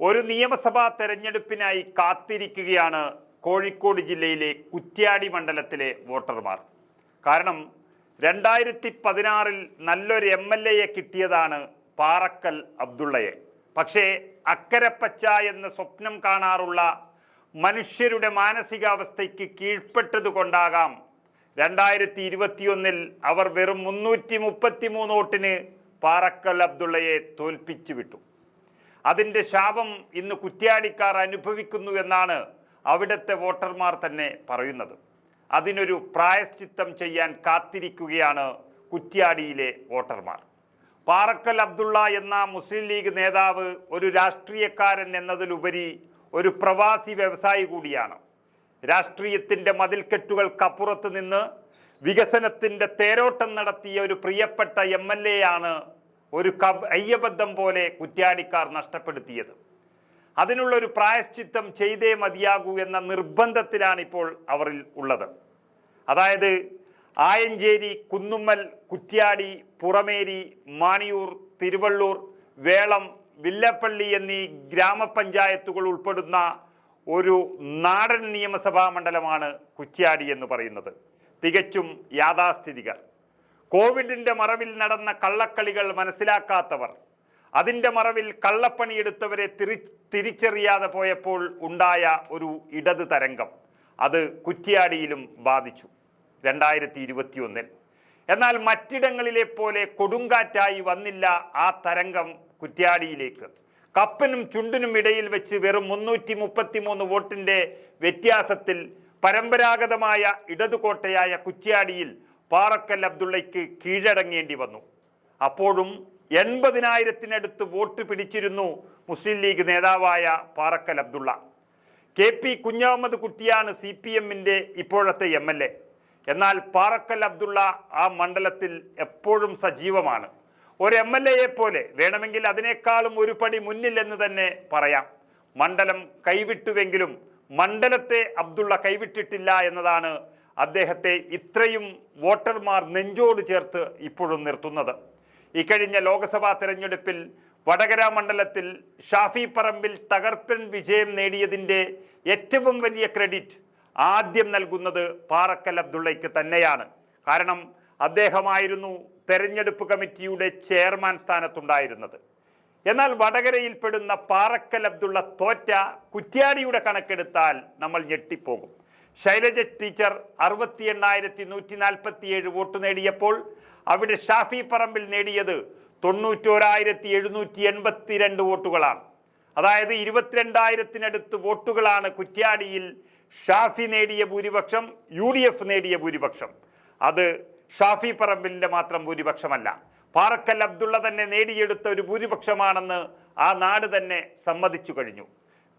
ഒരു നിയമസഭാ തെരഞ്ഞെടുപ്പിനായി കാത്തിരിക്കുകയാണ് കോഴിക്കോട് ജില്ലയിലെ കുറ്റ്യാടി മണ്ഡലത്തിലെ വോട്ടർമാർ. കാരണം 2016 നല്ലൊരു MLA കിട്ടിയതാണ് പാറക്കൽ അബ്ദുള്ളയെ. പക്ഷേ അക്കരപ്പച്ച എന്ന സ്വപ്നം കാണാറുള്ള മനുഷ്യരുടെ മാനസികാവസ്ഥയ്ക്ക് കീഴ്പ്പെട്ടതുകൊണ്ടാകാം 2021 അവർ വെറും 333 വോട്ടിന് പാറക്കൽ അബ്ദുള്ളയെ തോൽപ്പിച്ചു വിട്ടു. അതിൻ്റെ ശാപം ഇന്ന് കുറ്റ്യാടിക്കാർ അനുഭവിക്കുന്നു എന്നാണ് അവിടുത്തെ വോട്ടർമാർ തന്നെ പറയുന്നത്. അതിനൊരു പ്രായശ്ചിത്തം ചെയ്യാൻ കാത്തിരിക്കുകയാണ് കുറ്റ്യാടിയിലെ വോട്ടർമാർ. പാറക്കൽ അബ്ദുള്ള എന്ന മുസ്ലിം ലീഗ് നേതാവ് ഒരു രാഷ്ട്രീയക്കാരൻ എന്നതിലുപരി ഒരു പ്രവാസി വ്യവസായി കൂടിയാണ്. രാഷ്ട്രീയത്തിൻ്റെ മതിൽക്കെട്ടുകൾക്കപ്പുറത്ത് നിന്ന് വികസനത്തിൻ്റെ തേരോട്ടം നടത്തിയ ഒരു പ്രിയപ്പെട്ട MLA ആണ് ഒരു അയ്യബദ്ധം പോലെ കുറ്റ്യാടിക്കാർ നഷ്ടപ്പെടുത്തിയത്. അതിനുള്ളൊരു പ്രായശ്ചിത്തം ചെയ്തേ മതിയാകൂ എന്ന നിർബന്ധത്തിലാണ് ഇപ്പോൾ അവരിൽ ഉള്ളത്. അതായത് ആയഞ്ചേരി, കുന്നുമ്മൽ, കുറ്റ്യാടി, പുറമേരി, മാണിയൂർ, തിരുവള്ളൂർ, വേളം, വില്ലപ്പള്ളി എന്നീ ഗ്രാമപഞ്ചായത്തുകൾ ഉൾപ്പെടുന്ന ഒരു നാടൻ നിയമസഭാ മണ്ഡലമാണ് കുറ്റ്യാടി എന്ന് പറയുന്നത്. തികച്ചും യാഥാസ്ഥിതികർ, കോവിഡിൻ്റെ മറവിൽ നടന്ന കള്ളക്കളികൾ മനസ്സിലാക്കാത്തവർ, അതിൻ്റെ മറവിൽ കള്ളപ്പണിയെടുത്തവരെ തിരിച്ചറിയാതെ പോയപ്പോൾ ഉണ്ടായ ഒരു ഇടത് തരംഗം അത് കുറ്റ്യാടിയിലും ബാധിച്ചു 2021. എന്നാൽ മറ്റിടങ്ങളിലെ പോലെ കൊടുങ്കാറ്റായി വന്നില്ല ആ തരംഗം കുറ്റ്യാടിയിലേക്ക്. കപ്പിനും ചുണ്ടിനും ഇടയിൽ വെച്ച് വെറും 333 വോട്ടിൻ്റെ വ്യത്യാസത്തിൽ പരമ്പരാഗതമായ ഇടതുകോട്ടയായ കുറ്റ്യാടിയിൽ പാറക്കൽ അബ്ദുള്ളയ്ക്ക് കീഴടങ്ങേണ്ടി വന്നു. അപ്പോഴും 80,000-നടുത്ത് വോട്ട് പിടിച്ചിരുന്നു മുസ്ലിം ലീഗ് നേതാവായ പാറക്കൽ അബ്ദുള്ള. KP കുഞ്ഞഹമ്മദ് കുട്ടിയാണ് CPM-ന്റെ ഇപ്പോഴത്തെ MLA. എന്നാൽ പാറക്കൽ അബ്ദുള്ള ആ മണ്ഡലത്തിൽ എപ്പോഴും സജീവമാണ്. ഒരു MLA പോലെ, വേണമെങ്കിൽ അതിനേക്കാളും ഒരു പടി മുന്നിൽ എന്ന് തന്നെ പറയാം. മണ്ഡലം കൈവിട്ടുവെങ്കിലും മണ്ഡലത്തെ അബ്ദുള്ള കൈവിട്ടിട്ടില്ല എന്നതാണ് അദ്ദേഹത്തെ ഇത്രയും വോട്ടർമാർ നെഞ്ചോട് ചേർത്ത് ഇപ്പോഴും നിർത്തുന്നത്. ഇക്കഴിഞ്ഞ ലോക്സഭാ തെരഞ്ഞെടുപ്പിൽ വടകര മണ്ഡലത്തിൽ ഷാഫി പറമ്പിൽ തകർപ്പൻ വിജയം നേടിയതിൻ്റെ ഏറ്റവും വലിയ ക്രെഡിറ്റ് ആദ്യം നൽകുന്നത് പാറക്കൽ അബ്ദുള്ളയ്ക്ക് തന്നെയാണ്. കാരണം അദ്ദേഹമായിരുന്നു തെരഞ്ഞെടുപ്പ് കമ്മിറ്റിയുടെ ചെയർമാൻ സ്ഥാനത്തുണ്ടായിരുന്നത്. എന്നാൽ വടകരയിൽപ്പെടുന്ന പാറക്കൽ അബ്ദുള്ള തോറ്റ കുറ്റ്യാടിയുടെ കണക്കെടുത്താൽ നമ്മൾ ഞെട്ടിപ്പോകും. ശൈലജ ടീച്ചർ 68,147 വോട്ട് നേടിയപ്പോൾ അവിടെ ഷാഫി പറമ്പിൽ നേടിയത് 91,782 വോട്ടുകളാണ്. അതായത് 22,000-നടുത്ത് വോട്ടുകളാണ് കുറ്റ്യാടിയിൽ ഷാഫി നേടിയ ഭൂരിപക്ഷം, UDF നേടിയ ഭൂരിപക്ഷം. അത് ഷാഫി പറമ്പിലിൻ്റെ മാത്രം ഭൂരിപക്ഷമല്ല, പാറക്കൽ അബ്ദുള്ള തന്നെ നേടിയെടുത്ത ഒരു ഭൂരിപക്ഷമാണെന്ന് ആ നാട് തന്നെ സമ്മതിച്ചു കഴിഞ്ഞു.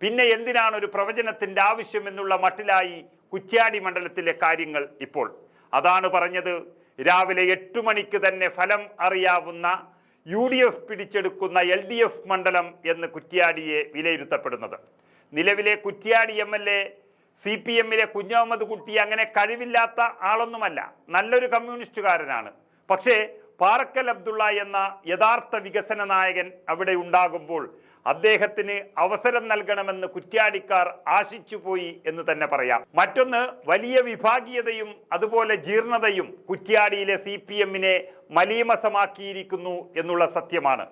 പിന്നെ എന്തിനാണ് ഒരു പ്രവചനത്തിൻ്റെ ആവശ്യം എന്നുള്ള മട്ടിലായി കുറ്റ്യാടി മണ്ഡലത്തിലെ കാര്യങ്ങൾ ഇപ്പോൾ. അതാണ് പറഞ്ഞത്, രാവിലെ 8 മണിക്ക് തന്നെ ഫലം അറിയാവുന്ന UDF പിടിച്ചെടുക്കുന്ന LDF മണ്ഡലം എന്ന് കുറ്റ്യാടിയെ വിലയിരുത്തപ്പെടുന്നത്. നിലവിലെ കുറ്റ്യാടി MLA CPM-ലെ കുഞ്ഞഹമ്മദ് കുട്ടി അങ്ങനെ കഴിവില്ലാത്ത ആളൊന്നുമല്ല, നല്ലൊരു കമ്മ്യൂണിസ്റ്റുകാരനാണ്. പക്ഷേ പാറക്കൽ അബ്ദുള്ള എന്ന യഥാർത്ഥ വികസന നായകൻ അവിടെ ഉണ്ടാകുമ്പോൾ അദ്ദേഹത്തിന് അവസരം നൽകണമെന്ന് കുറ്റ്യാടിക്കാർ ആശിച്ചുപോയി എന്ന് തന്നെ പറയാം. മറ്റൊന്ന്, വലിയ വിഭാഗീയതയും അതുപോലെ ജീർണതയും കുറ്റ്യാടിയിലെ CPM-നെ മലീമസമാക്കിയിരിക്കുന്നു എന്നുള്ള സത്യമാണ്.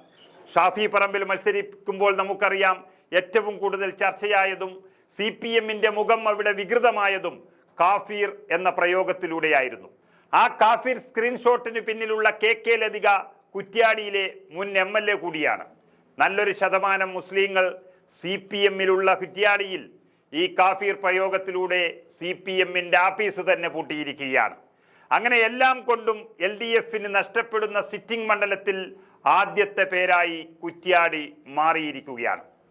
ഷാഫി പറമ്പിൽ മത്സരിക്കുമ്പോൾ നമുക്കറിയാം ഏറ്റവും കൂടുതൽ ചർച്ചയായതും CPM-ന്റെ മുഖം അവിടെ വികൃതമായതും കാഫീർ എന്ന പ്രയോഗത്തിലൂടെയായിരുന്നു. ആ കാഫീർ സ്ക്രീൻഷോട്ടിന് പിന്നിലുള്ള KK ലതിക കുറ്റ്യാടിയിലെ മുൻ MLA കൂടിയാണ്. നല്ലൊരു ശതമാനം മുസ്ലിങ്ങൾ CPM-ലുള്ള കുറ്റ്യാടിയിൽ ഈ കാഫീർ പ്രയോഗത്തിലൂടെ CPM-ന്റെ ആഫീസ് തന്നെ പൂട്ടിയിരിക്കുകയാണ്. അങ്ങനെ എല്ലാം കൊണ്ടും LDF-ന് നഷ്ടപ്പെടുന്ന സിറ്റിംഗ് മണ്ഡലത്തിൽ ആദ്യത്തെ പേരായി കുറ്റ്യാടി മാറിയിരിക്കുകയാണ്.